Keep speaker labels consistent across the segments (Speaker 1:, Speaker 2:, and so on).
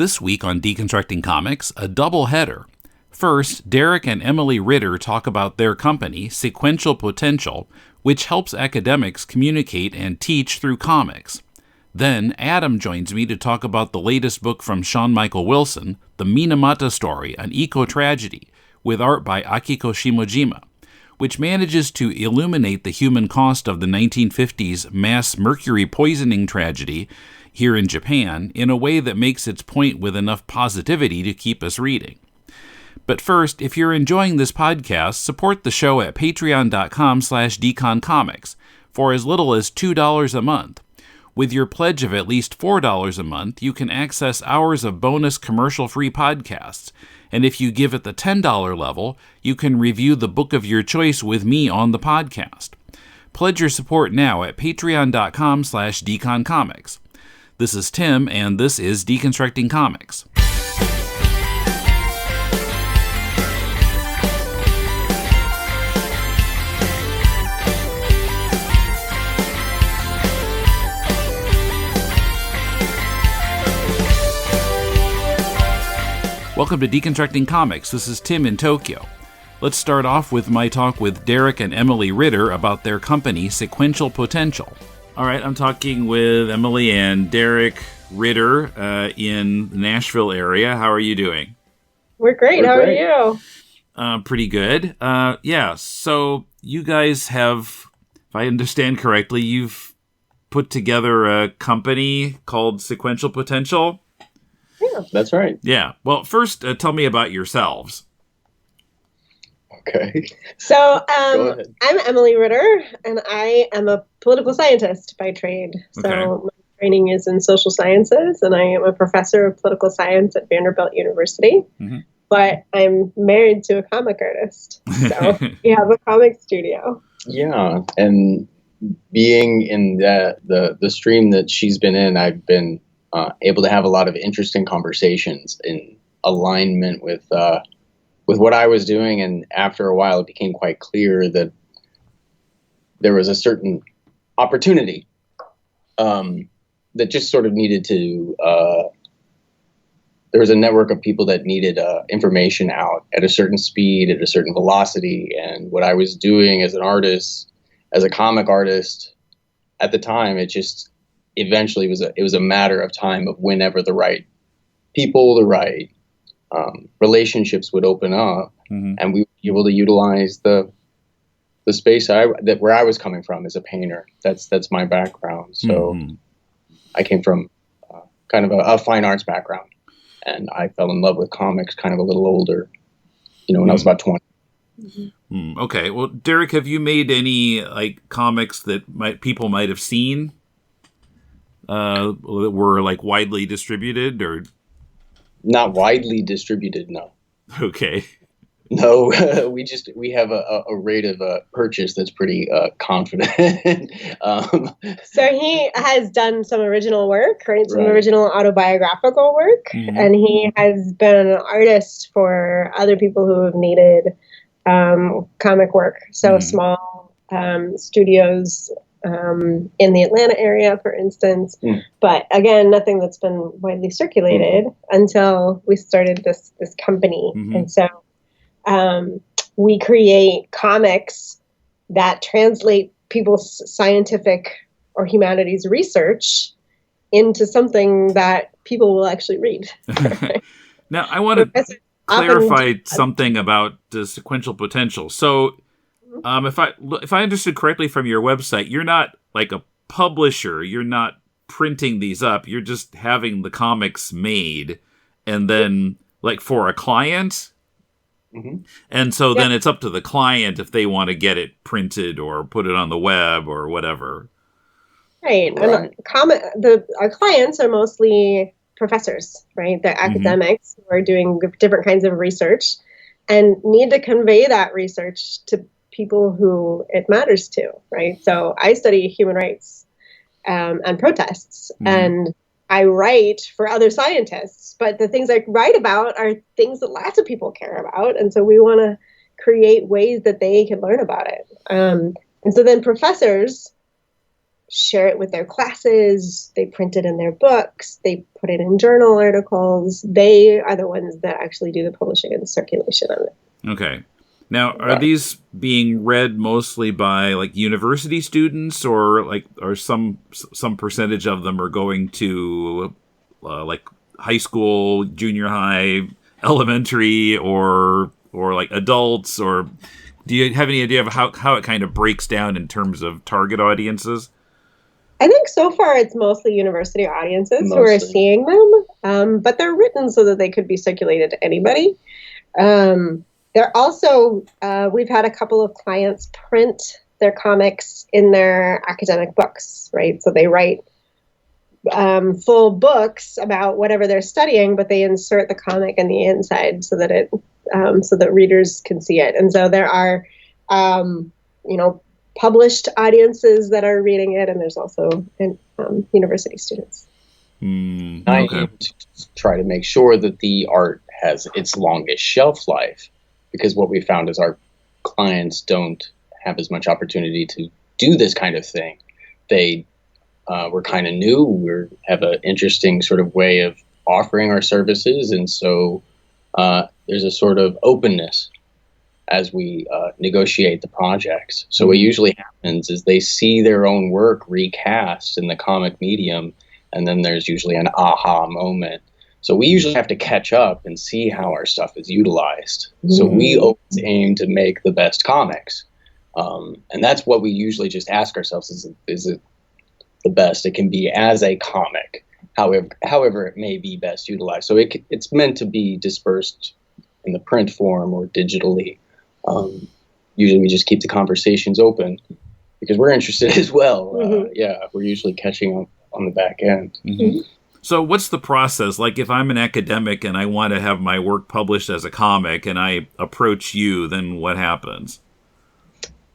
Speaker 1: This week on Deconstructing Comics, a double header. First, Darick and Emily Ritter talk about their company, Sequential Potential, which helps academics communicate and teach through comics. Then, Adam joins me to talk about the latest book from Sean Michael Wilson, The Minamata Story, an eco-tragedy, with art by Akiko Shimojima, which manages to illuminate the human cost of the 1950s mass mercury poisoning tragedy here in Japan in a way that makes its point with enough positivity to keep us reading. But first, if you're enjoying this podcast, support the show at patreon.com/deconcomics for as little as $2 a month. With your pledge of at least $4 a month, you can access hours of bonus commercial-free podcasts. And if you give at the $10 level, you can review the book of your choice with me on the podcast. Pledge your support now at patreon.com/deconcomics. This is Tim, and this is Deconstructing Comics. Welcome to Deconstructing Comics. This is Tim in Tokyo. Let's start off with my talk with Darick and Emily Ritter about their company, Sequential Potential. All right, I'm talking with Emily and Darick Ritter in the Nashville area. How are you doing?
Speaker 2: We're great. How are you?
Speaker 1: Pretty good. So you guys have, if I understand correctly, you've put together a company called Sequential Potential.
Speaker 3: Yeah, that's right.
Speaker 1: Yeah. Well, first, tell me about yourselves.
Speaker 3: Okay.
Speaker 2: So, I'm Emily Ritter, and I am a political scientist by trade. So my training is in social sciences, and I am a professor of political science at Vanderbilt University. Mm-hmm. But I'm married to a comic artist, so we have a comic studio.
Speaker 3: Yeah, and being in the stream that she's been in, I've been able to have a lot of interesting conversations in alignment with what I was doing, and after a while, it became quite clear that there was a certain opportunity that just sort of needed to. There was a network of people that needed information out at a certain speed, at a certain velocity, and what I was doing as an artist, as a comic artist, at the time, it just eventually it was a matter of time of whenever the right people, the right relationships would open up, mm-hmm. and we would be able to utilize the space where I was coming from as a painter. That's my background. So mm-hmm. I came from kind of a fine arts background, and I fell in love with comics kind of a little older, when mm-hmm. I was about 20.
Speaker 1: Mm-hmm. Okay. Well, Darick, have you made any comics that people might have seen? That were widely distributed, or
Speaker 3: not widely distributed? No.
Speaker 1: Okay.
Speaker 3: No, we have a rate of purchase that's pretty confident.
Speaker 2: So he has done some original work, right? Some original autobiographical work, mm-hmm. and he has been an artist for other people who have needed comic work. So mm-hmm. small studios. In the Atlanta area, for instance. Mm. But again, nothing that's been widely circulated until we started this company. Mm-hmm. And so we create comics that translate people's scientific or humanities research into something that people will actually read.
Speaker 1: Now, I want to clarify something about the sequential potential. So, if I understood correctly from your website, you're not like a publisher. You're not printing these up. You're just having the comics made, and then for a client. Mm-hmm. And so then it's up to the client if they want to get it printed or put it on the web or whatever.
Speaker 2: Right. And our clients are mostly professors, right? They're mm-hmm. academics who are doing different kinds of research and need to convey that research to people who it matters to, right? So I study human rights and protests, mm-hmm. and I write for other scientists, but the things I write about are things that lots of people care about, and so we want to create ways that they can learn about it. And so then professors share it with their classes. They print it in their books. They put it in journal articles. They are the ones that actually do the publishing and circulation of it.
Speaker 1: Okay. Now, are these being read mostly by like university students, or some percentage of them are going to like high school, junior high, elementary, or like adults? Or do you have any idea of how it kind of breaks down in terms of target audiences?
Speaker 2: I think so far it's mostly university audiences who are seeing them, but they're written so that they could be circulated to anybody. They're also, we've had a couple of clients print their comics in their academic books, right? So they write full books about whatever they're studying, but they insert the comic in the inside so that so that readers can see it. And so there are, published audiences that are reading it, and there's also university students.
Speaker 3: Okay. I aim to try to make sure that the art has its longest shelf life, because what we found is our clients don't have as much opportunity to do this kind of thing. We're kind of new. We have an interesting sort of way of offering our services, and so there's a sort of openness as we negotiate the projects. So what usually happens is they see their own work recast in the comic medium, and then there's usually an aha moment. So we usually have to catch up and see how our stuff is utilized. So we always aim to make the best comics. And that's what we usually just ask ourselves, is it the best it can be as a comic, however it may be best utilized. So it's meant to be dispersed in the print form or digitally. Usually we just keep the conversations open because we're interested as well. We're usually catching up on the back end.
Speaker 1: So what's the process? Like if I'm an academic and I want to have my work published as a comic and I approach you, then what happens?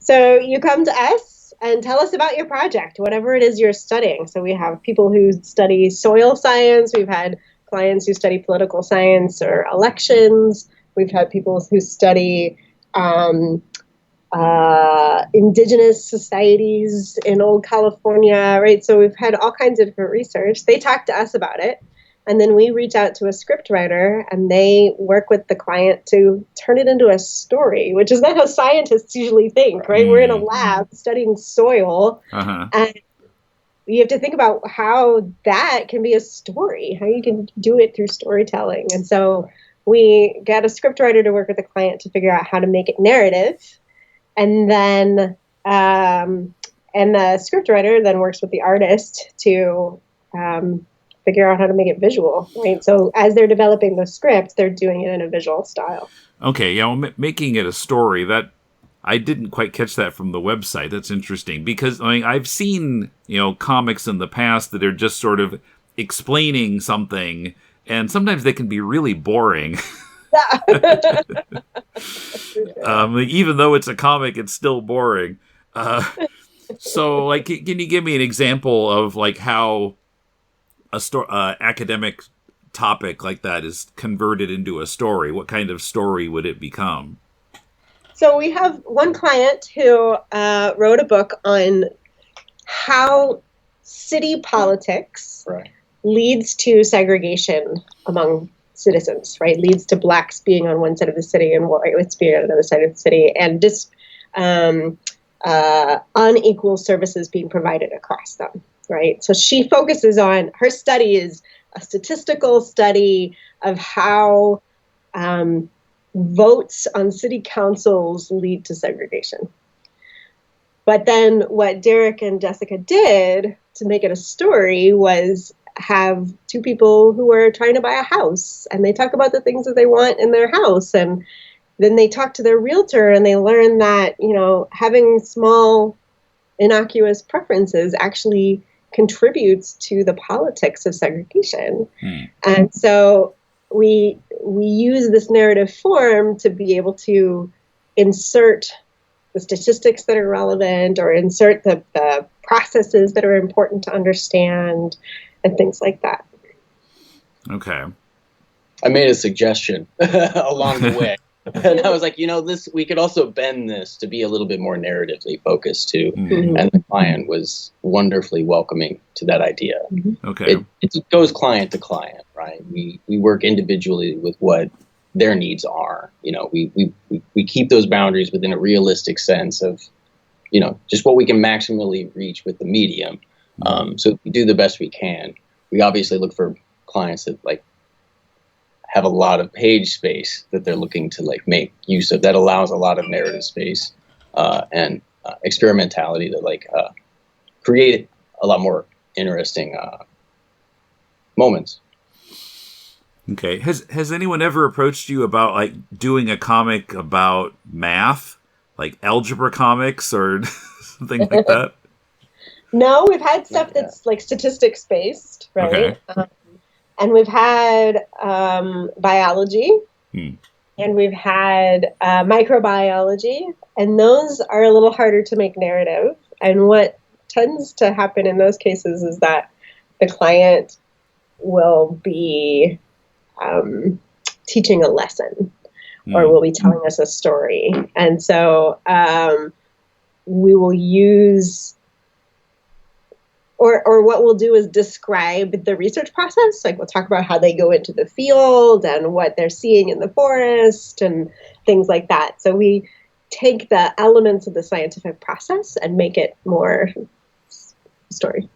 Speaker 2: So you come to us and tell us about your project, whatever it is you're studying. So we have people who study soil science. We've had clients who study political science or elections. We've had people who study indigenous societies in old California, right? So we've had all kinds of different research. They talk to us about it, and then we reach out to a script writer, and they work with the client to turn it into a story, which is not how scientists usually think, right? We're in a lab studying soil, and you have to think about how that can be a story, how you can do it through storytelling. And so we get a script writer to work with the client to figure out how to make it narrative. And then, and the script writer then works with the artist to figure out how to make it visual, right? So as they're developing the script, they're doing it in a visual style.
Speaker 1: Okay, yeah, well, making it a story, that I didn't quite catch that from the website. That's interesting because I've seen, comics in the past that are just sort of explaining something, and sometimes they can be really boring. Even though it's a comic, it's still boring. So, can you give me an example of how a academic topic like that is converted into a story? What kind of story would it become?
Speaker 2: So we have one client who wrote a book on how city politics leads to segregation among citizens, right? Leads to blacks being on one side of the city and whites being on another side of the city, and just unequal services being provided across them, right? So she focuses on, her study is a statistical study of how votes on city councils lead to segregation. But then what Darick and Jessica did to make it a story was have two people who are trying to buy a house, and they talk about the things that they want in their house, and then they talk to their realtor and they learn that, having small innocuous preferences actually contributes to the politics of segregation. And so we use this narrative form to be able to insert the statistics that are relevant, or insert the processes that are important to understand, and things like that.
Speaker 1: Okay.
Speaker 3: I made a suggestion along the way. And I was like, this, we could also bend this to be a little bit more narratively focused too.
Speaker 1: Mm-hmm.
Speaker 3: And the client was wonderfully welcoming to that idea.
Speaker 1: Okay.
Speaker 3: It goes client to client, right? We work individually with what their needs are. We keep those boundaries within a realistic sense of, just what we can maximally reach with the medium. So we do the best we can. We obviously look for clients that have a lot of page space that they're looking to make use of. That allows a lot of narrative space and experimentality to create a lot more interesting moments.
Speaker 1: Okay. Has anyone ever approached you about doing a comic about math, like algebra comics or something like that?
Speaker 2: No, we've had stuff that's statistics based, right?
Speaker 1: Okay.
Speaker 2: And we've had biology, and we've had microbiology, and those are a little harder to make narrative. And what tends to happen in those cases is that the client will be teaching a lesson, or will be telling us a story. And so we will use... Or what we'll do is describe the research process. We'll talk about how they go into the field and what they're seeing in the forest and things like that. So we take the elements of the scientific process and make it more story.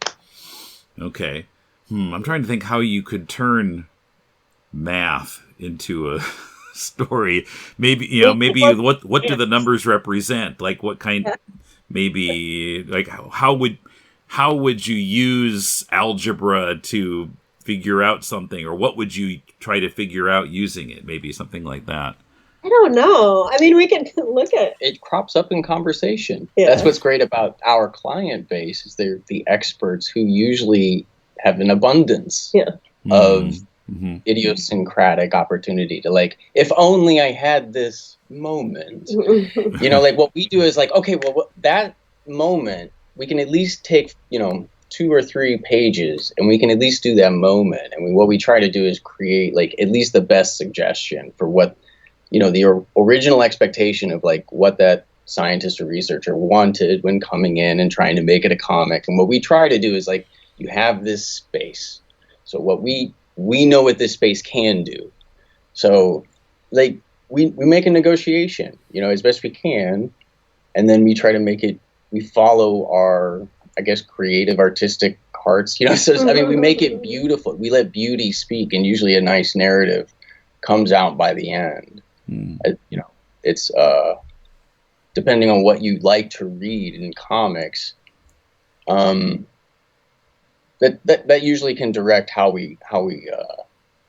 Speaker 1: Okay. I'm trying to think how you could turn math into a story. Maybe, what do the numbers represent? What kind, maybe, how would you use algebra to figure out something, or what would you try to figure out using it? Maybe something like that.
Speaker 2: I don't know. I mean, we can look at
Speaker 3: it. Crops up in conversation.
Speaker 2: Yeah.
Speaker 3: That's what's great about our client base, is they're the experts who usually have an abundance of idiosyncratic opportunity to if only I had this moment. What we do is okay, well, that moment, we can at least take, 2 or 3 pages, and we can at least do that moment. And what we try to do is create at least the best suggestion for what, the original expectation of what that scientist or researcher wanted when coming in and trying to make it a comic. And what we try to do is you have this space. So what we know what this space can do. So we make a negotiation, as best we can. And then we try to make it, we follow our, I guess, creative, artistic hearts, so we make it beautiful. We let beauty speak, and usually a nice narrative comes out by the end. It's depending on what you like to read in comics, that usually can direct how we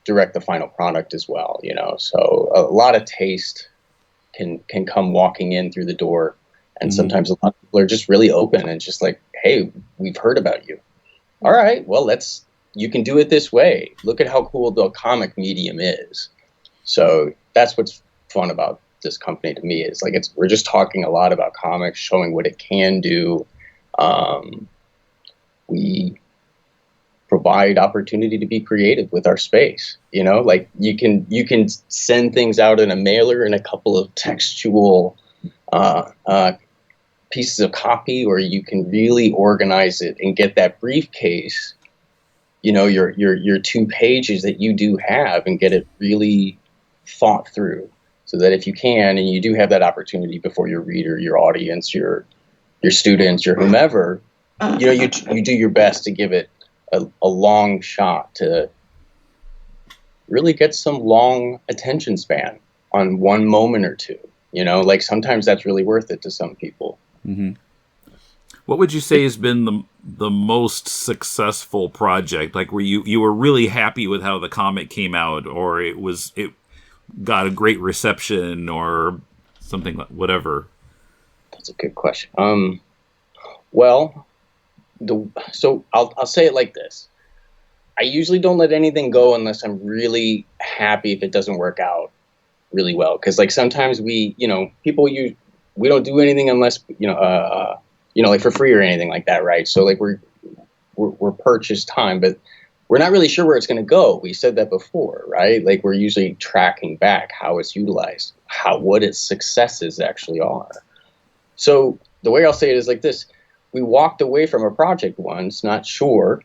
Speaker 3: direct the final product as well. So a lot of taste can come walking in through the door. And sometimes a lot of people are just really open and just hey, we've heard about you. All right, well, you can do it this way. Look at how cool the comic medium is. So that's what's fun about this company to me, is we're just talking a lot about comics, showing what it can do. We provide opportunity to be creative with our space. You can send things out in a mailer and a couple of textual pieces of copy, or you can really organize it and get that briefcase, your 2 pages that you do have, and get it really thought through, so that if you can, and you do have that opportunity before your reader, your audience, your students, your whomever, you do your best to give it a long shot to really get some long attention span on one moment or two. Sometimes that's really worth it to some people.
Speaker 1: Mm-hmm. What would you say has been the most successful project? Where you were really happy with how the comic came out, or it got a great reception, or something whatever?
Speaker 3: That's a good question. Well, so I'll say it like this. I usually don't let anything go unless I'm really happy if it doesn't work out really well. Because sometimes we don't do anything unless for free or anything like that, right? So we're purchased time, but we're not really sure where it's going to go. We said that before, right? We're usually tracking back how it's utilized. what its successes actually are. So the way I'll say it is like this: we walked away from a project once, not sure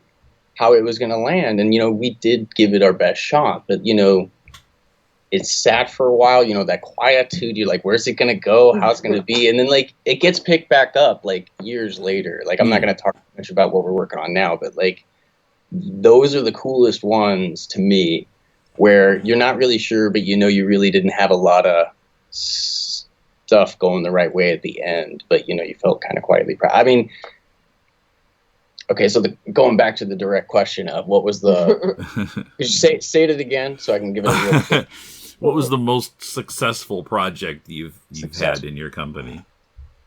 Speaker 3: how it was going to land, and we did give it our best shot, but it sat for a while. That quietude. You're like, where's it going to go? How's it going to be? And then like it gets picked back up like years later. Like I'm not going to talk much about what we're working on now, but like those are the coolest ones to me, where you're not really sure, but you really didn't have a lot of stuff going the right way at the end, but you felt kind of quietly proud. I mean, okay, so going back to the direct question of what was could you say it again so I can give it a real
Speaker 1: What was the most successful project you've had in your company?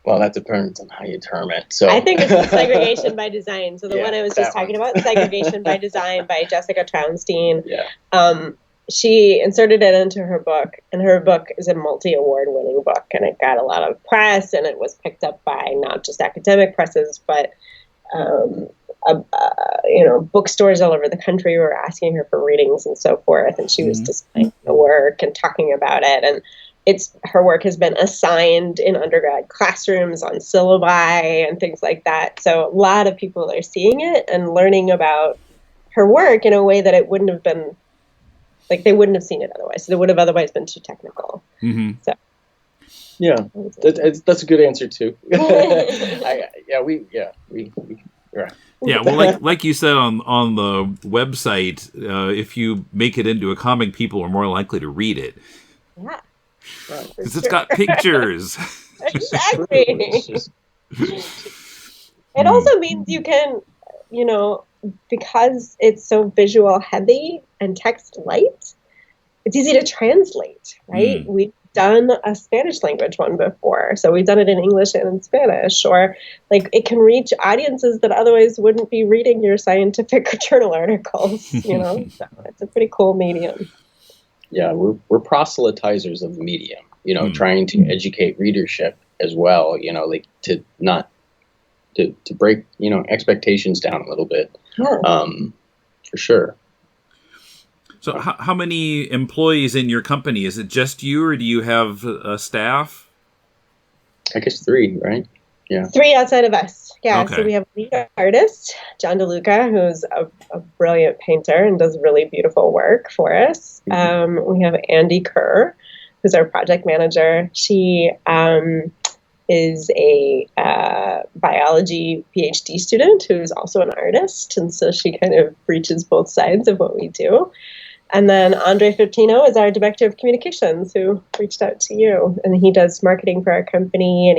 Speaker 3: Well, that depends on how you term it. So
Speaker 2: I think it's Segregation by Design. So the one I was just talking about, Segregation by Design by Jessica Trowenstein.
Speaker 3: Yeah.
Speaker 2: She inserted it into her book, and her book is a multi-award winning book, and it got a lot of press, and it was picked up by not just academic presses, but bookstores all over the country were asking her for readings and so forth, and she was displaying the work and talking about it, and her work has been assigned in undergrad classrooms on syllabi and things like that. So a lot of people are seeing it and learning about her work in a way that it wouldn't have been, like they wouldn't have seen it otherwise. So it would have otherwise been too technical.
Speaker 1: Mm-hmm.
Speaker 2: So.
Speaker 3: Yeah, that's a good answer too.
Speaker 1: Yeah, well, like you said on the website, if you make it into a comic, people are more likely to read it.
Speaker 2: Yeah.
Speaker 1: Because it's got pictures.
Speaker 2: Exactly. It also means you can, because it's so visual heavy and text light, it's easy to translate, right? We've done a Spanish language one before, so we've done it in English and in Spanish, or like it can reach audiences that otherwise wouldn't be reading your scientific journal articles, So it's a pretty cool medium.
Speaker 3: Yeah, we're proselytizers of the medium, trying to educate readership as well, like to not to break, expectations down a little bit.
Speaker 2: Yeah.
Speaker 3: For sure.
Speaker 1: So how many employees in your company? Is it just you, or do you have a staff?
Speaker 3: I guess 3, right? Yeah.
Speaker 2: 3 outside of us. Yeah.
Speaker 1: Okay.
Speaker 2: So we have a lead artist, John DeLuca, who's a brilliant painter and does really beautiful work for us. We have Andy Kerr, who's our project manager. She is a biology PhD student who's also an artist. And so she kind of reaches both sides of what we do. And then Andre Fiptino is our director of communications, who reached out to you, and he does marketing for our company, and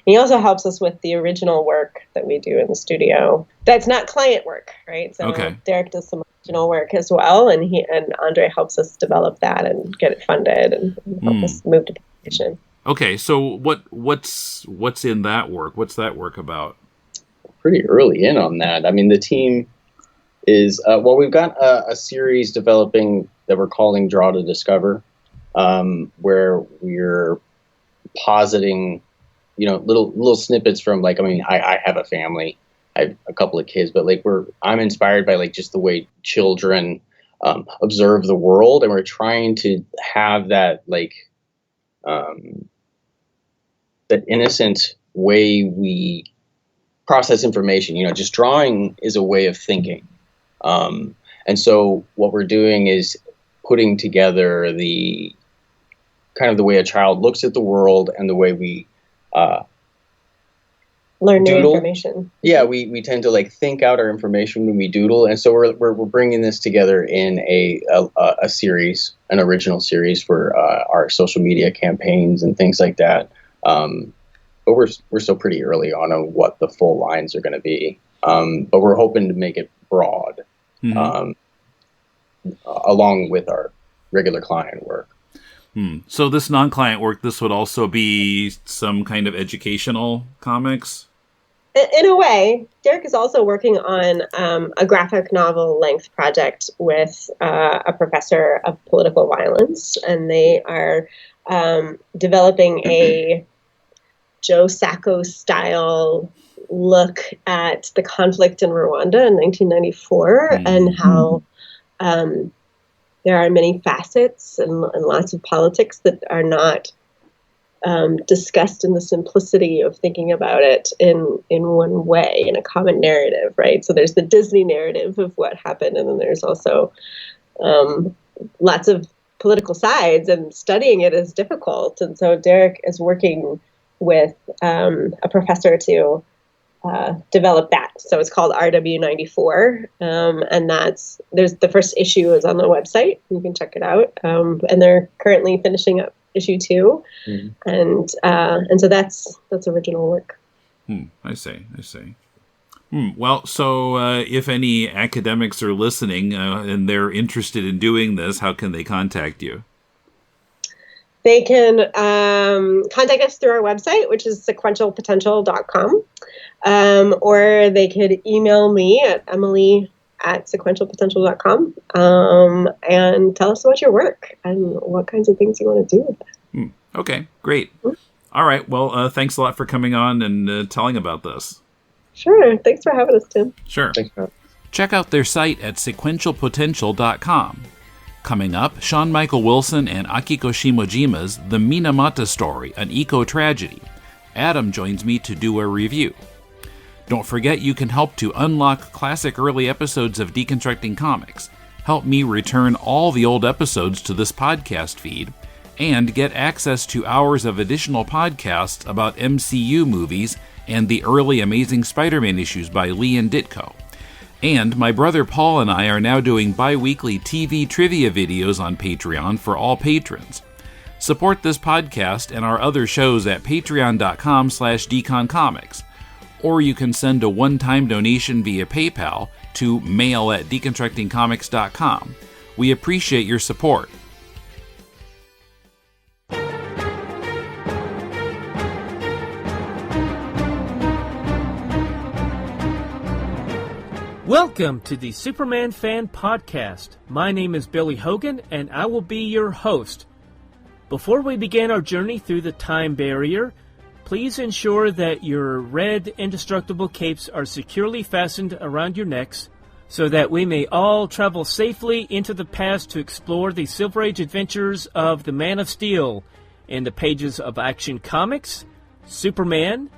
Speaker 2: he also helps us with the original work that we do in the studio. That's not client work, right? So Darick does some original work as well, and Andre helps us develop that and get it funded and help us move to publication.
Speaker 1: Okay, so what's in that work? What's that work about?
Speaker 3: Pretty early in on that. I mean, the team is we've got a series developing that we're calling Draw to Discover, where we're positing, little snippets from I have a family, I have a couple of kids, but I'm inspired by just the way children observe the world, and we're trying to have that that innocent way we process information. Just drawing is a way of thinking. And so what we're doing is putting together the kind of the way a child looks at the world and the way we
Speaker 2: learn new information.
Speaker 3: Yeah, we tend to think out our information when we doodle, and so we're bringing this together in a series, an original series for our social media campaigns and things like that. But we're still pretty early on what the full lines are going to be. But we're hoping to make it broad. Along with our regular client work.
Speaker 1: So this non-client work, this would also be some kind of educational comics?
Speaker 2: In a way. Darick is also working on a graphic novel length project with a professor of political violence, and they are developing a Joe Sacco style look at the conflict in Rwanda in 1994 and how there are many facets and lots of politics that are not discussed in the simplicity of thinking about it in one way, in a common narrative, right? So there's the Disney narrative of what happened, and then there's also lots of political sides, and studying it is difficult. And so Darick is working with a professor to develop that. So it's called RW94, and there's the first issue is on the website. You can check it out, and they're currently finishing up issue 2, and so that's original work.
Speaker 1: I see. Well, so if any academics are listening and they're interested in doing this, how can they contact you?
Speaker 2: They can contact us through our website, which is sequentialpotential.com, or they could email me at emily@sequentialpotential.com, and tell us about your work and what kinds of things you want to do with it.
Speaker 1: Okay, great. All right, well, thanks a lot for coming on and telling about this.
Speaker 2: Sure, thanks for having us, Tim.
Speaker 1: Sure.
Speaker 3: Thanks, Matt.
Speaker 1: Check out their site at sequentialpotential.com. Coming up, Sean Michael Wilson and Akiko Shimojima's The Minamata Story, an eco-tragedy. Adam joins me to do a review. Don't forget you can help to unlock classic early episodes of Deconstructing Comics, help me return all the old episodes to this podcast feed, and get access to hours of additional podcasts about MCU movies and the early Amazing Spider-Man issues by Lee and Ditko. And my brother Paul and I are now doing bi-weekly TV trivia videos on Patreon for all patrons. Support this podcast and our other shows at patreon.com/deconcomics. Or you can send a one-time donation via PayPal to mail@deconstructingcomics.com. We appreciate your support.
Speaker 4: Welcome to the Superman Fan Podcast. My name is Billy Hogan, and I will be your host. Before we begin our journey through the time barrier, please ensure that your red indestructible capes are securely fastened around your necks so that we may all travel safely into the past to explore the Silver Age adventures of the Man of Steel in the pages of Action Comics, Superman,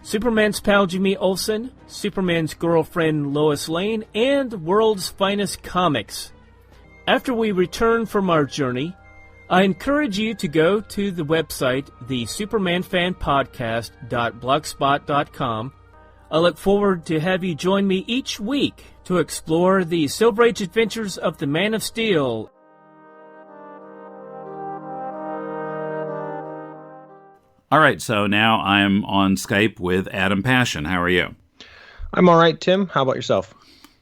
Speaker 4: Superman's pal Jimmy Olsen, Superman's girlfriend Lois Lane, and World's Finest Comics. After we return from our journey, I encourage you to go to the website, thesupermanfanpodcast.blogspot.com. I look forward to have you join me each week to explore the Silver Age adventures of the Man of Steel.
Speaker 1: All right, so now I'm on Skype with Adam Passion. How are you?
Speaker 5: I'm all right, Tim. How about yourself?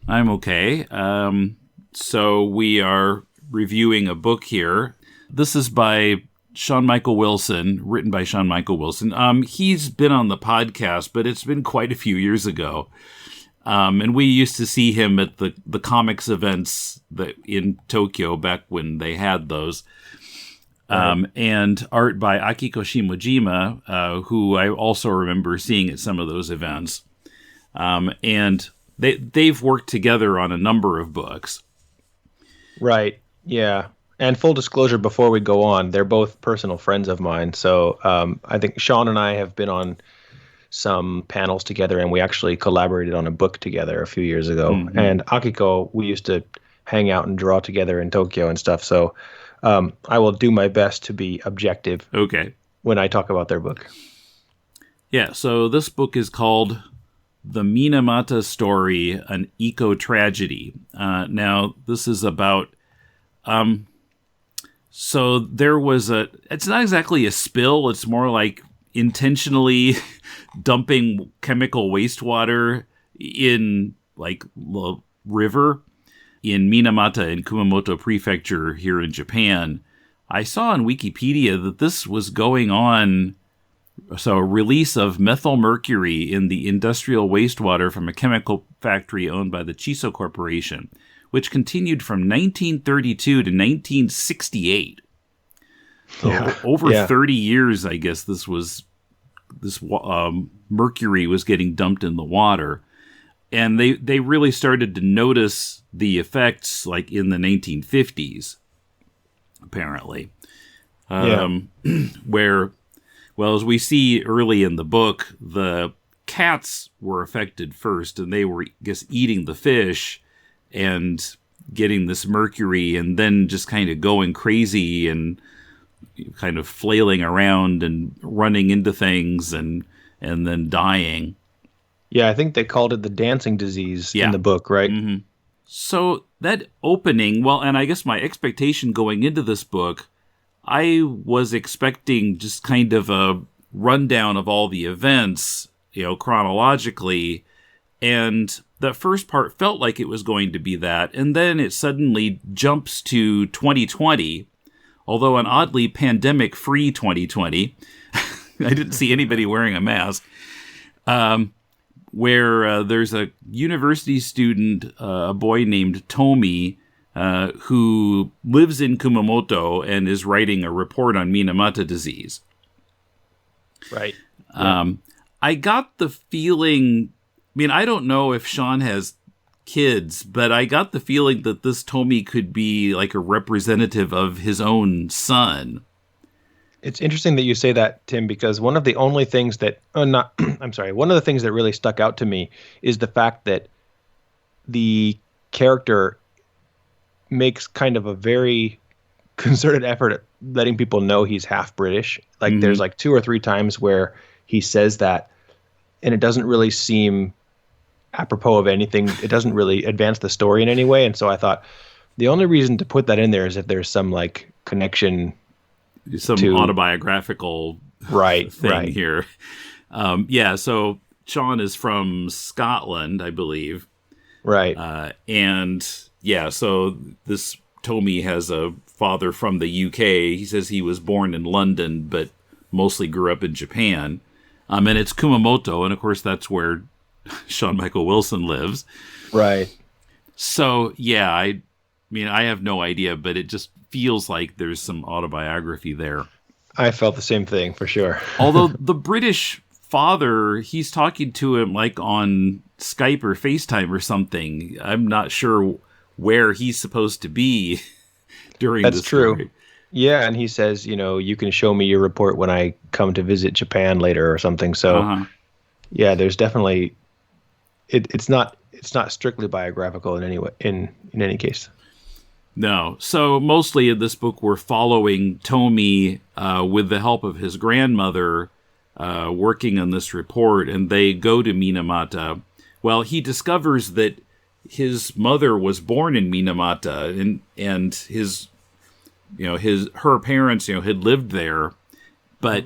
Speaker 1: I'm okay. So we are reviewing a book here. This is by Sean Michael Wilson, written by Sean Michael Wilson. He's been on the podcast, but it's been quite a few years ago. And we used to see him at the comics events in Tokyo back when they had those. And art by Akiko Shimojima, who I also remember seeing at some of those events. And they've worked together on a number of books.
Speaker 5: Right, yeah. And full disclosure, before we go on, they're both personal friends of mine. So I think Sean and I have been on some panels together, and we actually collaborated on a book together a few years ago. Mm-hmm. And Akiko, we used to hang out and draw together in Tokyo and stuff. So I will do my best to be objective when I talk about their book.
Speaker 1: Yeah, so this book is called The Minamata Story, an Eco-Tragedy. Now, this is about... so there was it's not exactly a spill, it's more like intentionally dumping chemical wastewater in like the river in Minamata in Kumamoto Prefecture here in Japan. I saw on Wikipedia that this was going on, so a release of methyl mercury in the industrial wastewater from a chemical factory owned by the Chiso Corporation, which continued from 1932 to 1968. So over 30 years, I guess this mercury was getting dumped in the water. And they really started to notice the effects like in the 1950s. apparently.
Speaker 5: Yeah.
Speaker 1: Where, well, as we see early in the book, the cats were affected first, and they were, I guess, eating the fish and getting this mercury, and then just kind of going crazy and kind of flailing around and running into things and then dying.
Speaker 5: Yeah, I think they called it the dancing disease in the book, right?
Speaker 1: Mm-hmm. So that opening, well, and I guess my expectation going into this book, I was expecting just kind of a rundown of all the events, chronologically, and the first part felt like it was going to be that, and then it suddenly jumps to 2020, although an oddly pandemic-free 2020. I didn't see anybody wearing a mask. Where there's a university student, a boy named Tomi, who lives in Kumamoto and is writing a report on Minamata disease.
Speaker 5: Right.
Speaker 1: I got the feeling, I don't know if Sean has kids, but I got the feeling that this Tomi could be like a representative of his own son.
Speaker 5: It's interesting that you say that, Tim, because one of the only things that, one of the things that really stuck out to me is the fact that the character makes kind of a very concerted effort at letting people know he's half British. Like there's like 2 or 3 times where he says that, and it doesn't really seem apropos of anything. It doesn't really advance the story in any way. And so I thought the only reason to put that in there is if there's some like connection,
Speaker 1: some autobiographical thing here. So Sean is from Scotland, I believe.
Speaker 5: Right.
Speaker 1: So this Tomi has a father from the UK. He says he was born in London, but mostly grew up in Japan. And it's Kumamoto, and of course that's where Sean Michael Wilson lives.
Speaker 5: Right.
Speaker 1: So, I have no idea, but it just feels like there's some autobiography there.
Speaker 5: I felt the same thing, for sure.
Speaker 1: Although the British father, he's talking to him like on Skype or FaceTime or something. I'm not sure where he's supposed to be during this story.
Speaker 5: True. Yeah, and he says, you can show me your report when I come to visit Japan later or something. So, there's definitely it's not strictly biographical in any way in any case.
Speaker 1: No. So mostly in this book, we're following Tomi with the help of his grandmother working on this report, and they go to Minamata. Well, he discovers that his mother was born in Minamata, and her parents, had lived there, but,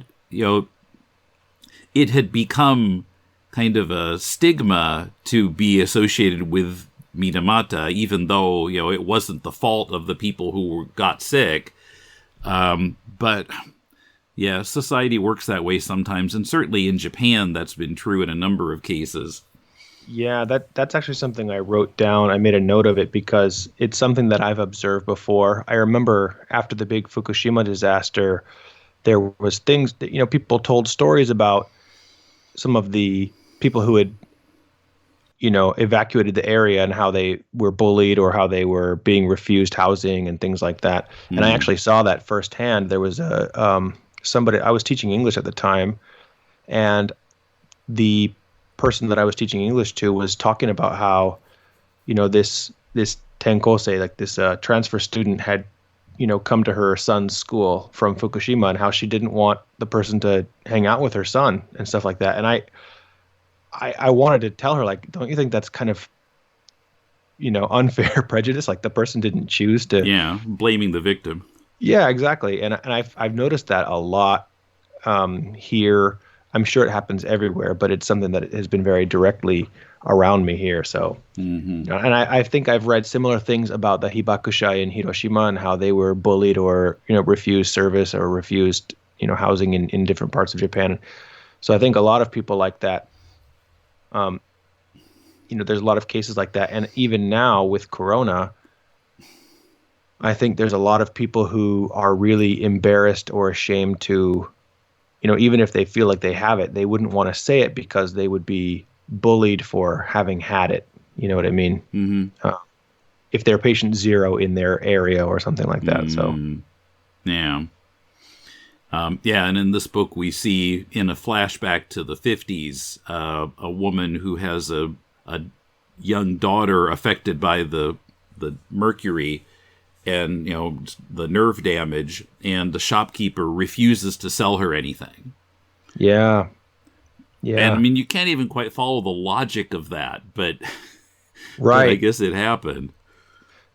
Speaker 1: it had become kind of a stigma to be associated with Minamata, even though, it wasn't the fault of the people who got sick. But society works that way sometimes. And certainly in Japan, that's been true in a number of cases.
Speaker 5: Yeah, that's actually something I wrote down. I made a note of it because it's something that I've observed before. I remember after the big Fukushima disaster, there was things that, people told stories about some of the people who had evacuated the area and how they were bullied or how they were being refused housing and things like that. Mm. And I actually saw that firsthand. There was somebody, I was teaching English at the time, and the person that I was teaching English to was talking about how, this tenkosei, like this transfer student had, come to her son's school from Fukushima, and how she didn't want the person to hang out with her son and stuff like that. And I wanted to tell her, like, don't you think that's kind of, unfair prejudice? Like the person didn't choose to.
Speaker 1: Yeah, blaming the victim.
Speaker 5: Yeah, exactly. And I've noticed that a lot here. I'm sure it happens everywhere, but it's something that has been very directly around me here. So, and I think I've read similar things about the hibakusha in Hiroshima and how they were bullied or, refused service or refused, housing in different parts of Japan. So I think a lot of people like that. There's a lot of cases like that. And even now with Corona, I think there's a lot of people who are really embarrassed or ashamed to, even if they feel like they have it, they wouldn't want to say it because they would be bullied for having had it. You know what I mean? Mm-hmm. If they're patient 0 in their area or something like that. So,
Speaker 1: Yeah. Yeah, and in this book we see, in a flashback to the 50s, a woman who has a young daughter affected by the mercury and, the nerve damage, and the shopkeeper refuses to sell her anything.
Speaker 5: Yeah. Yeah.
Speaker 1: And, you can't even quite follow the logic of that, but,
Speaker 5: right.
Speaker 1: but I guess it happened.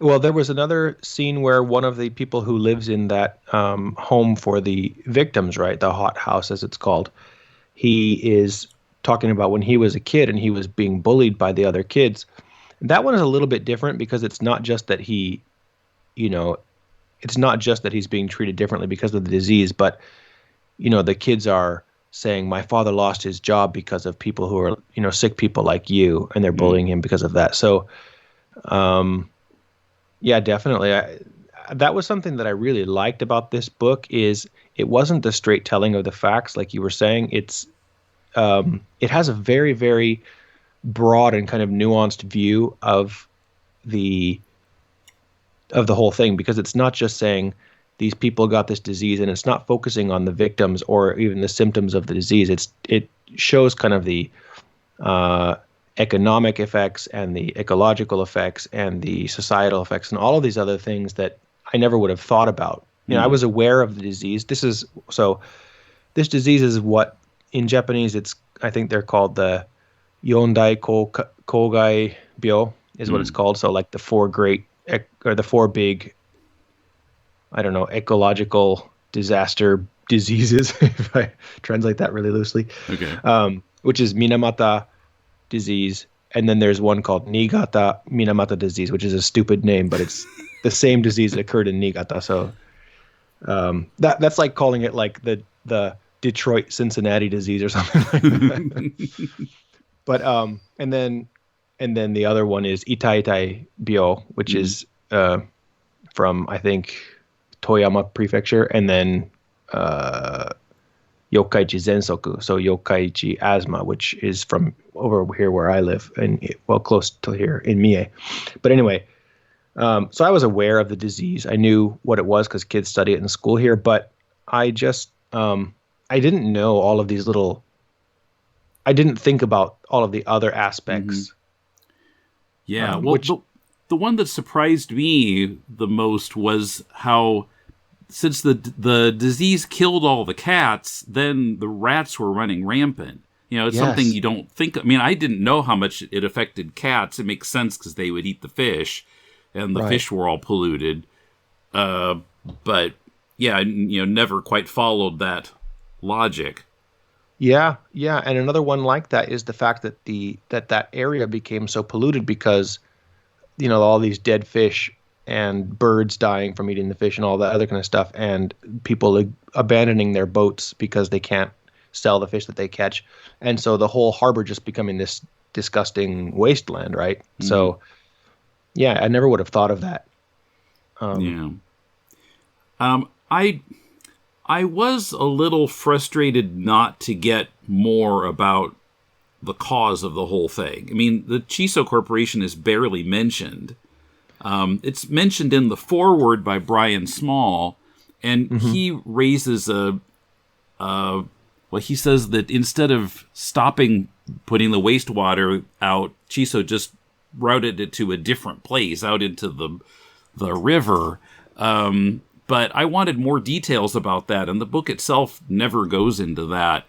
Speaker 5: Well, there was another scene where one of the people who lives in that home for the victims, right, the hot house as it's called, he is talking about when he was a kid and he was being bullied by the other kids. That one is a little bit different because it's not just that it's not just that he's being treated differently because of the disease, but, the kids are saying, my father lost his job because of people who are, sick people like you, and they're bullying him because of that. So, yeah, definitely. That was something that I really liked about this book, is it wasn't the straight telling of the facts, like you were saying. It has a very, very broad and kind of nuanced view of the whole thing, because it's not just saying these people got this disease, and it's not focusing on the victims or even the symptoms of the disease. It shows kind of the economic effects and the ecological effects and the societal effects and all of these other things that I never would have thought about. I was aware of the disease. This disease is what in Japanese I think they're called the Yondai Kogai Byo is what it's called. So like the four big, I don't know, ecological disaster diseases, if I translate that really loosely.
Speaker 1: Okay.
Speaker 5: Which is Minamata disease, and then there's one called Niigata Minamata disease, which is a stupid name, but it's the same disease that occurred in Niigata. So that's like calling it like the Detroit Cincinnati disease or something like that. But and then the other one is Itai Byo, which is from, I think, Toyama Prefecture, and then Yokkaichi Zensoku, so Yokkaichi asthma, which is from over here where I live, and close to here in Mie. But anyway, so I was aware of the disease. I knew what it was because kids study it in school here, but I just I didn't know all of these I didn't think about all of the other aspects.
Speaker 1: Mm-hmm. Yeah, the one that surprised me the most was how, since the disease killed all the cats, then the rats were running rampant. It's something you don't think. I didn't know how much it affected cats. It makes sense because they would eat the fish, and the fish were all polluted. But yeah, never quite followed that logic.
Speaker 5: Yeah, and another one like that is the fact that that area became so polluted because, all these dead fish and birds dying from eating the fish and all that other kind of stuff, and people abandoning their boats because they can't sell the fish that they catch, and so the whole harbor just becoming this disgusting wasteland, right? Mm-hmm. So, yeah, I never would have thought of that.
Speaker 1: I was a little frustrated not to get more about the cause of the whole thing. The Chiso Corporation is barely mentioned. It's mentioned in the foreword by Brian Small, and he raises he says that instead of stopping putting the wastewater out, Chiso just routed it to a different place, out into the river. But I wanted more details about that, and the book itself never goes into that.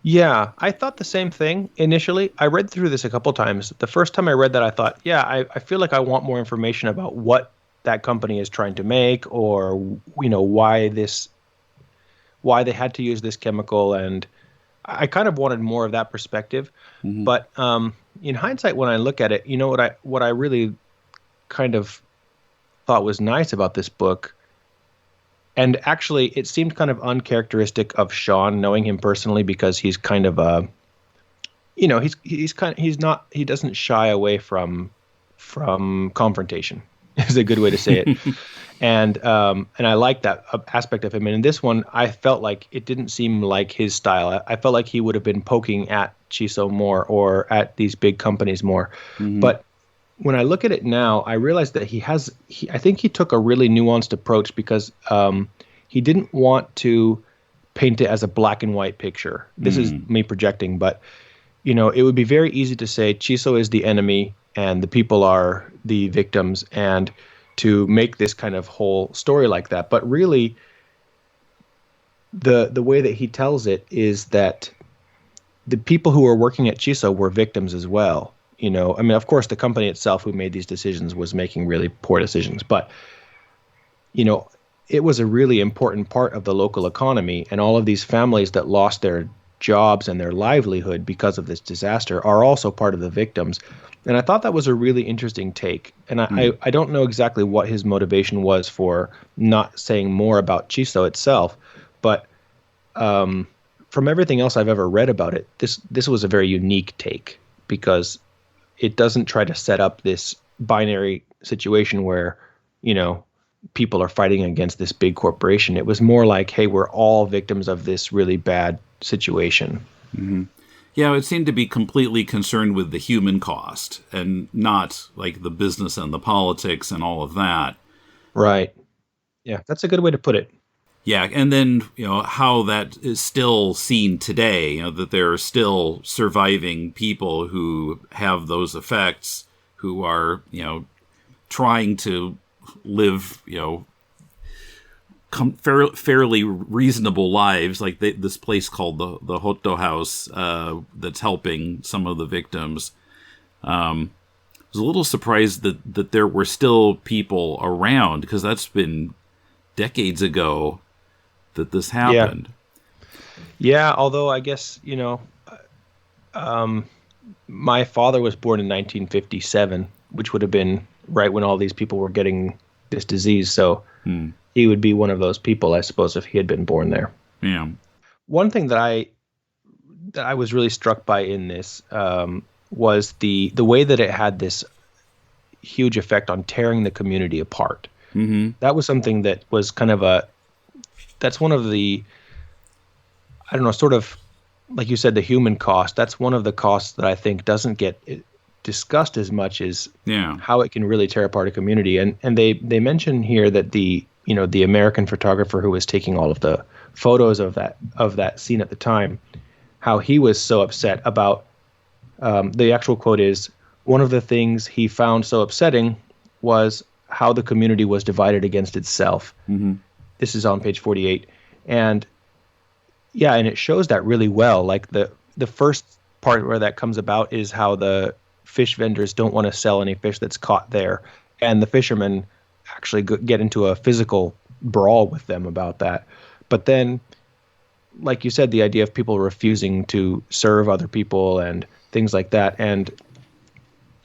Speaker 5: Yeah, I thought the same thing initially. I read through this a couple times. The first time I read that, I thought, I feel like I want more information about what that company is trying to make, or why they had to use this chemical, and I kind of wanted more of that perspective. Mm-hmm. But in hindsight, when I look at it, what I really kind of thought was nice about this book. And actually, it seemed kind of uncharacteristic of Sean, knowing him personally, because he's kind of he doesn't shy away from confrontation. Is a good way to say it. And I like that aspect of him. And in this one, I felt like it didn't seem like his style. I felt like he would have been poking at Chiso more, or at these big companies more. Mm-hmm. But when I look at it now, I realize that I think he took a really nuanced approach, because he didn't want to paint it as a black and white picture. This is me projecting, but it would be very easy to say Chiso is the enemy and the people are the victims, and to make this kind of whole story like that. But really, the way that he tells it is that the people who were working at Chiso were victims as well. Of course, the company itself who made these decisions was making really poor decisions, but it was a really important part of the local economy, and all of these families that lost their jobs and their livelihood because of this disaster are also part of the victims. And I thought that was a really interesting take. And I don't know exactly what his motivation was for not saying more about Chiso itself, but from everything else I've ever read about it, this was a very unique take, because it doesn't try to set up this binary situation where, people are fighting against this big corporation. It was more like, hey, we're all victims of this really bad situation.
Speaker 1: Mm-hmm. Yeah, it seemed to be completely concerned with the human cost and not like the business and the politics and all of that.
Speaker 5: Right. Yeah, that's a good way to put it.
Speaker 1: Yeah, and then, how that is still seen today, that there are still surviving people who have those effects, who are, trying to live, fairly reasonable lives, like this place called the Hoto House that's helping some of the victims. I was a little surprised that there were still people around, because that's been decades ago that this happened.
Speaker 5: Yeah, although I guess, my father was born in 1957, which would have been right when all these people were getting this disease. So he would be one of those people, I suppose, if he had been born there.
Speaker 1: Yeah.
Speaker 5: One thing that I was really struck by in this was the way that it had this huge effect on tearing the community apart.
Speaker 1: Mm-hmm.
Speaker 5: That was something that was kind of that's one of the, I don't know, sort of, like you said, the human cost. That's one of the costs that I think doesn't get discussed as much as how it can really tear apart a community. And they mention here that the American photographer who was taking all of the photos of that scene at the time, how he was so upset about, the actual quote is, one of the things he found so upsetting was how the community was divided against itself.
Speaker 1: Mm-hmm.
Speaker 5: This is on page 48. And and it shows that really well. Like the first part where that comes about is how the fish vendors don't want to sell any fish that's caught there. And the fishermen actually get into a physical brawl with them about that. But then, like you said, the idea of people refusing to serve other people and things like that. And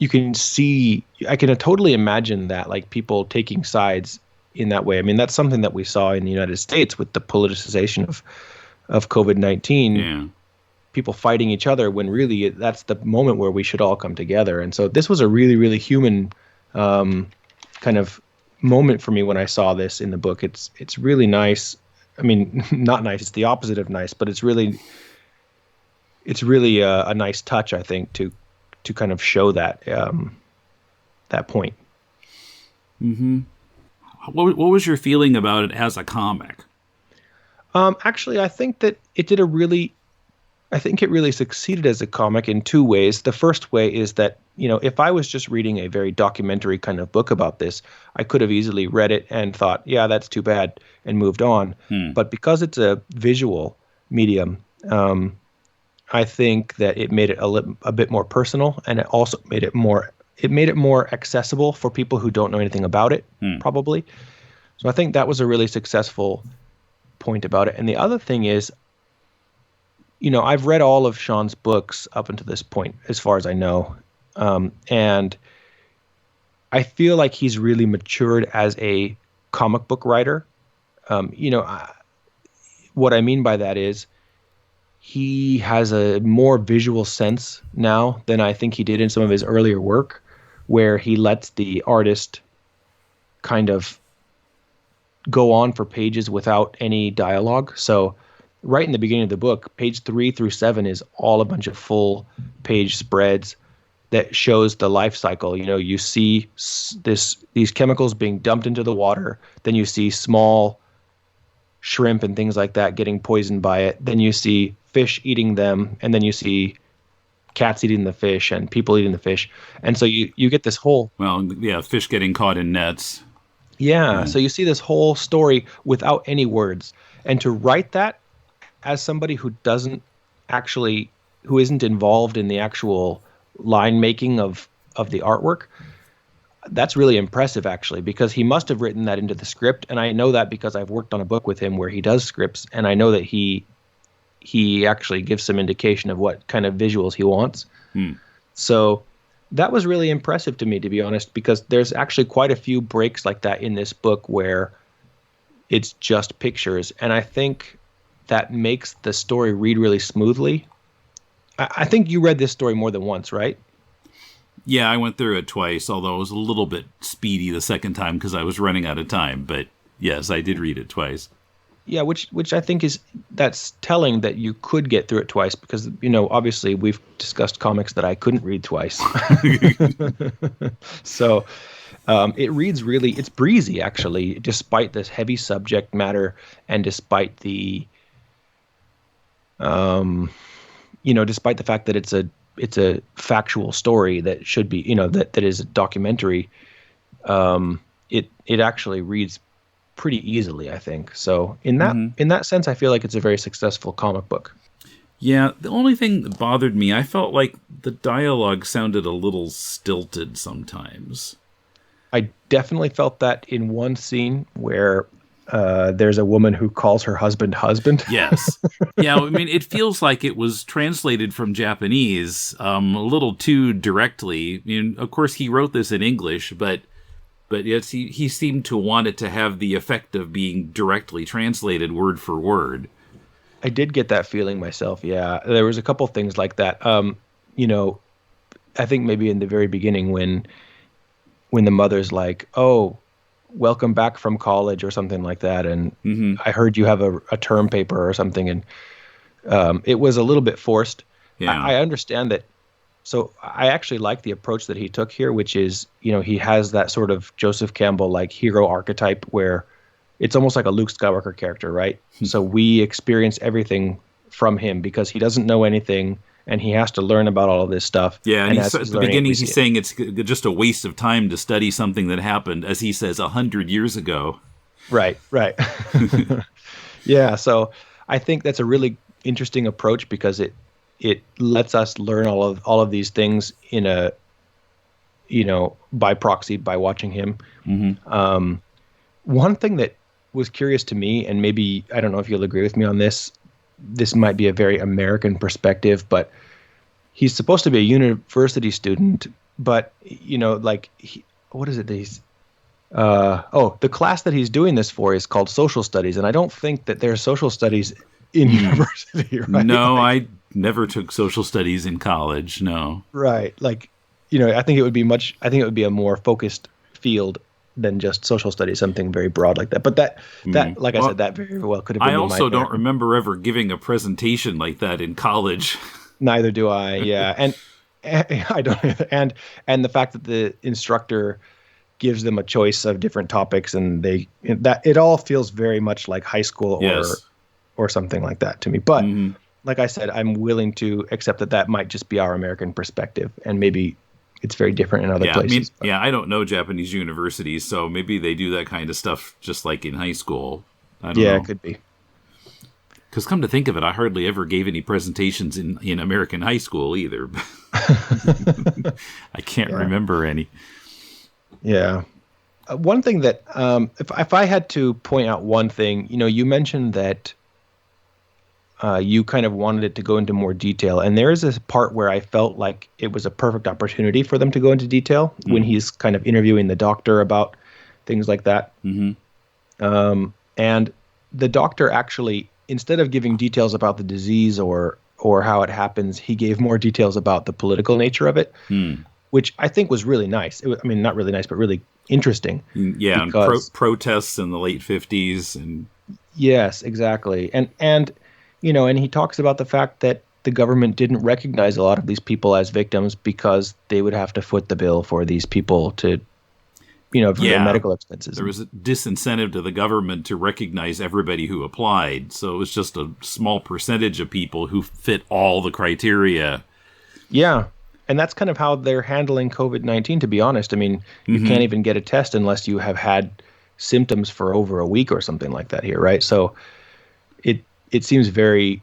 Speaker 5: I can totally imagine that, like, people taking sides in that way. I mean, that's something that we saw in the United States with the politicization of COVID-19.
Speaker 1: Yeah.
Speaker 5: People fighting each other, when really that's the moment where we should all come together. And so this was a really, really human kind of moment for me when I saw this in the book. It's really nice. I mean, not nice. It's the opposite of nice, but it's really a nice touch, I think, to kind of show that point.
Speaker 1: Mm-hmm. What was your feeling about it as a comic?
Speaker 5: Actually, I think that it really succeeded as a comic in two ways. The first way is that, if I was just reading a very documentary kind of book about this, I could have easily read it and thought, yeah, that's too bad, and moved on. But because it's a visual medium, I think that it made it a bit more personal, and it also made it more accessible for people who don't know anything about it, probably. So I think that was a really successful point about it. And the other thing is, I've read all of Sean's books up until this point, as far as I know. And I feel like he's really matured as a comic book writer. What I mean by that is he has a more visual sense now than I think he did in some of his earlier work, where he lets the artist kind of go on for pages without any dialogue. So right in the beginning of the book, page 3 through 7 is all a bunch of full page spreads that shows the life cycle. You see these chemicals being dumped into the water. Then you see small shrimp and things like that getting poisoned by it. Then you see fish eating them, and then you see cats eating the fish and people eating the fish. And so you get this whole...
Speaker 1: Well, yeah, fish getting caught in nets.
Speaker 5: Yeah, so you see this whole story without any words. And to write that as somebody who isn't involved in the actual line making of the artwork, that's really impressive, actually, because he must have written that into the script. And I know that because I've worked on a book with him where he does scripts, and I know that he actually gives some indication of what kind of visuals he wants. So that was really impressive to me, to be honest, because there's actually quite a few breaks like that in this book where it's just pictures. And I think that makes the story read really smoothly. I think you read this story more than once, right?
Speaker 1: Yeah, I went through it twice, although it was a little bit speedy the second time because I was running out of time. But yes, I did read it twice.
Speaker 5: Yeah, which I think that's telling that you could get through it twice because, obviously we've discussed comics that I couldn't read twice. So it reads it's breezy, actually, despite this heavy subject matter and despite the, despite the fact that it's a factual story that should be, that is a documentary. It actually reads pretty easily, I think. So in that sense, I feel like it's a very successful comic book.
Speaker 1: Yeah, the only thing that bothered me, I felt like the dialogue sounded a little stilted sometimes.
Speaker 5: I definitely felt that in one scene where there's a woman who calls her husband.
Speaker 1: Yes. Yeah, I mean, it feels like it was translated from Japanese a little too directly. I mean, of course, he wrote this in English, but yes, he seemed to want it to have the effect of being directly translated word for word.
Speaker 5: I did get that feeling myself, yeah. There was a couple things like that. I think maybe in the very beginning when the mother's like, oh, welcome back from college or something like that, and I heard you have a term paper or something, and it was a little bit forced.
Speaker 1: Yeah.
Speaker 5: I understand that. So I actually like the approach that he took here, which is, he has that sort of Joseph Campbell like hero archetype where it's almost like a Luke Skywalker character, right? So we experience everything from him because he doesn't know anything and he has to learn about all of this stuff.
Speaker 1: Yeah, and at the beginning he's saying it's just a waste of time to study something that happened, as he says, 100 years ago.
Speaker 5: Right. Yeah, so I think that's a really interesting approach because it lets us learn all of these things in a, by proxy, by watching him. One thing that was curious to me, and maybe, I don't know if you'll agree with me on this, this might be a very American perspective, but he's supposed to be a university student, but, what is it that he's, the class that he's doing this for is called social studies, and I don't think that there's social studies in university, right?
Speaker 1: No, I never took social studies in college, no.
Speaker 5: Right. I think it would be a more focused field than just social studies, something very broad like that. But that I said, that very well could have been.
Speaker 1: I also don't remember ever giving a presentation like that in college.
Speaker 5: Neither do I. Yeah. And I don't, and the fact that the instructor gives them a choice of different topics and it all feels very much like high school or something like that to me. But like I said, I'm willing to accept that might just be our American perspective, and maybe it's very different in other places.
Speaker 1: I don't know Japanese universities, so maybe they do that kind of stuff just like in high school. I don't know.
Speaker 5: It could be.
Speaker 1: Because come to think of it, I hardly ever gave any presentations in American high school either. I can't remember any.
Speaker 5: Yeah. One thing that, if I had to point out one thing, you mentioned that you kind of wanted it to go into more detail. And there is this part where I felt like it was a perfect opportunity for them to go into detail when he's kind of interviewing the doctor about things like that. And the doctor actually, instead of giving details about the disease or how it happens, he gave more details about the political nature of it, which I think was really nice. Not really nice, but really interesting.
Speaker 1: Yeah, and protests in the late 50s. And
Speaker 5: yes, exactly. And he talks about the fact that the government didn't recognize a lot of these people as victims because they would have to foot the bill for these people to for their medical expenses.
Speaker 1: There was a disincentive to the government to recognize everybody who applied. So it was just a small percentage of people who fit all the criteria.
Speaker 5: Yeah. And that's kind of how they're handling COVID-19, to be honest. I mean, you can't even get a test unless you have had symptoms for over a week or something like that here, right? So it seems very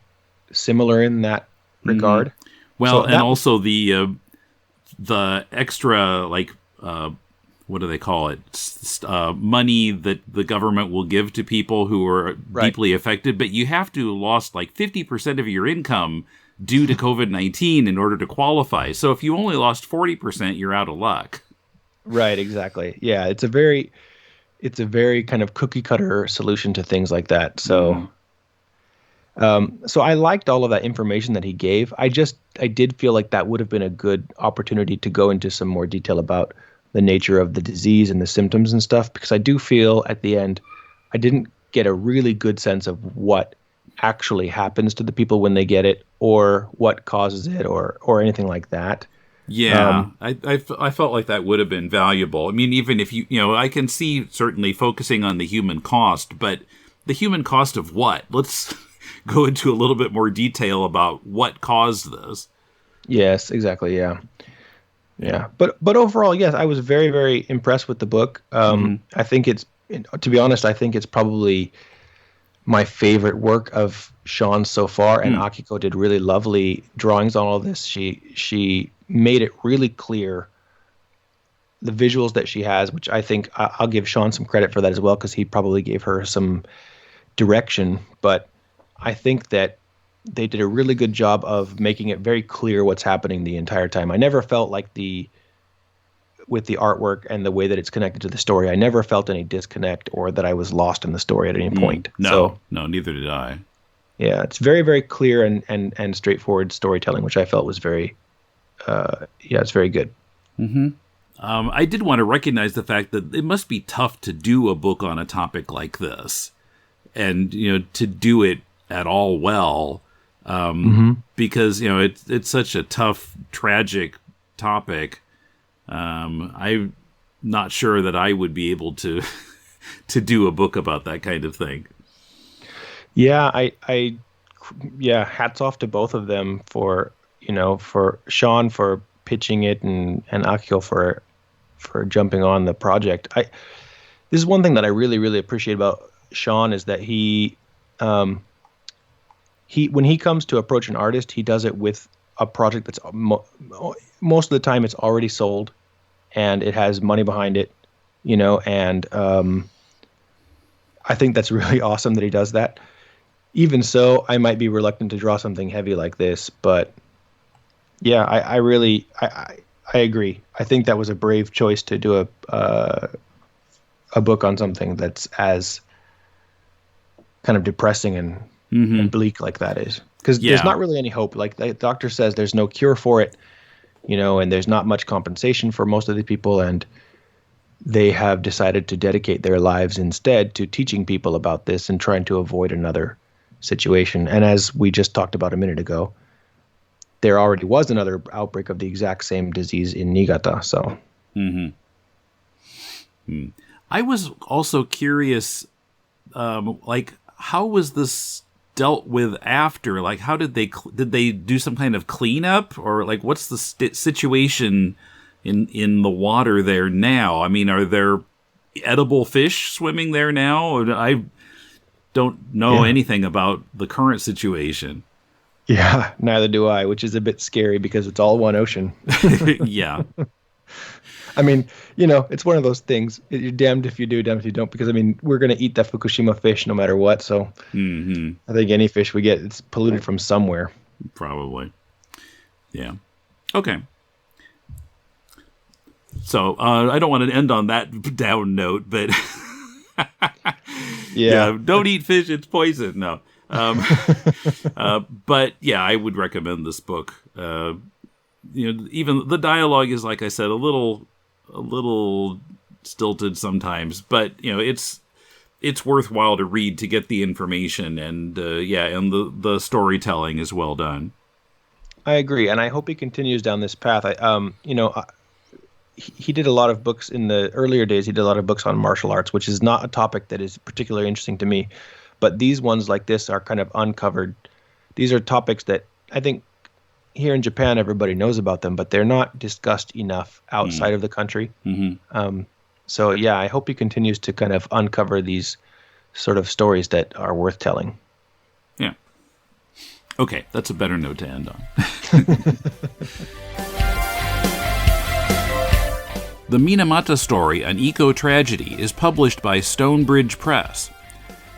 Speaker 5: similar in that regard.
Speaker 1: Well, so also the extra, like, what do they call it? Money that the government will give to people who are deeply affected, but you have to have lost like 50% of your income due to COVID-19 in order to qualify. So if you only lost 40%, you're out of luck.
Speaker 5: Right, exactly. Yeah, it's a very kind of cookie cutter solution to things like that. So so I liked all of that information that he gave. I did feel like that would have been a good opportunity to go into some more detail about the nature of the disease and the symptoms and stuff, because I do feel at the end I didn't get a really good sense of what actually happens to the people when they get it, or what causes it, or anything like that.
Speaker 1: Yeah, I felt like that would have been valuable. I mean, even if I can see certainly focusing on the human cost, but the human cost of what? Let's go into a little bit more detail about what caused this.
Speaker 5: Yes, exactly. Yeah. Yeah. But overall, yes, I was very, very impressed with the book. I think to be honest, I think it's probably my favorite work of Sean's so far. And Akiko did really lovely drawings on all this. She made it really clear, the visuals that she has, which I think I'll give Sean some credit for that as well, because he probably gave her some direction. But I think that they did a really good job of making it very clear what's happening the entire time. I never felt like with the artwork and the way that it's connected to the story, I never felt any disconnect or that I was lost in the story at any point.
Speaker 1: No, neither did I.
Speaker 5: Yeah, it's very, very clear and straightforward storytelling, which I felt was very, it's very good.
Speaker 1: I did want to recognize the fact that it must be tough to do a book on a topic like this, and to do it at all well, because it's such a tough, tragic topic. I'm not sure that I would be able to to do a book about that kind of thing.
Speaker 5: Yeah, hats off to both of them for Sean for pitching it and Akiko for jumping on the project. This is one thing that I really, really appreciate about Sean, is that he when he comes to approach an artist, he does it with a project that's most of the time it's already sold and it has money behind it, and I think that's really awesome that he does that. Even so, I might be reluctant to draw something heavy like this, but yeah, I really agree. I think that was a brave choice to do a book on something that's as kind of depressing and bleak like that is, because there's not really any hope. Like the doctor says, there's no cure for it, and there's not much compensation for most of the people, and they have decided to dedicate their lives instead to teaching people about this and trying to avoid another situation. And as we just talked about a minute ago, there already was another outbreak of the exact same disease in Niigata. So,
Speaker 1: I was also curious, how was this dealt with after? Like, how did they do some kind of cleanup, or like what's the situation in the water there now? I mean, are there edible fish swimming there now? I don't know anything about the current situation.
Speaker 5: Yeah, neither do I, which is a bit scary because it's all one ocean.
Speaker 1: Yeah.
Speaker 5: I mean, it's one of those things. You're damned if you do, damned if you don't, because, I mean, we're going to eat that Fukushima fish no matter what. So I think any fish we get, it's polluted from somewhere. Probably.
Speaker 1: Yeah. Okay. So I don't want to end on that down note, but yeah, don't eat fish. It's poison. No. But yeah, I would recommend this book. Even the dialogue is, like I said, a little stilted sometimes, but it's worthwhile to read to get the information, and and the storytelling is well done.
Speaker 5: I agree, and I hope he continues down this path. he did a lot of books in the earlier days. He did a lot of books on martial arts, which is not a topic that is particularly interesting to me. But these ones like this are kind of uncovered. These are topics that I think here in Japan, everybody knows about them, but they're not discussed enough outside of the country. So yeah, I hope he continues to kind of uncover these sort of stories that are worth telling.
Speaker 1: Yeah. Okay, that's a better note to end on. The Minamata Story, an eco-tragedy, is published by Stonebridge Press.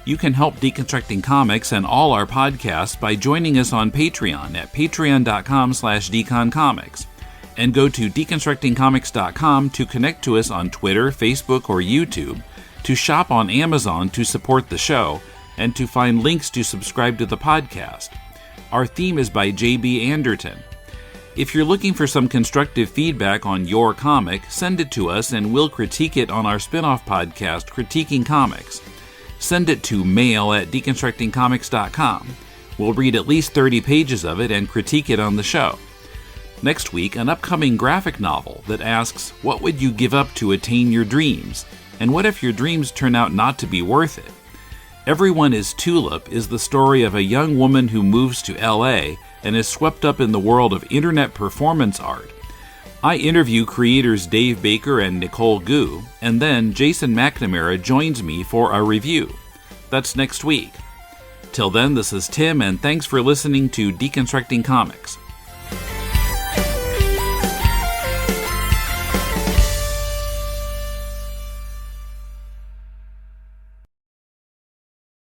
Speaker 1: You can help Deconstructing Comics and all our podcasts by joining us on Patreon at patreon.com/deconcomics, and go to deconstructingcomics.com to connect to us on Twitter, Facebook, or YouTube, to shop on Amazon to support the show, and to find links to subscribe to the podcast. Our theme is by J.B. Anderton. If you're looking for some constructive feedback on your comic, send it to us and we'll critique it on our spin-off podcast, Critiquing Comics. Send it to mail@deconstructingcomics.com. We'll read at least 30 pages of it and critique it on the show. Next week, an upcoming graphic novel that asks, what would you give up to attain your dreams? And what if your dreams turn out not to be worth it? Everyone is Tulip is the story of a young woman who moves to LA and is swept up in the world of internet performance art. I interview creators Dave Baker and Nicole Gu, and then Jason McNamara joins me for a review. That's next week. Till then, this is Tim, and thanks for listening to Deconstructing Comics.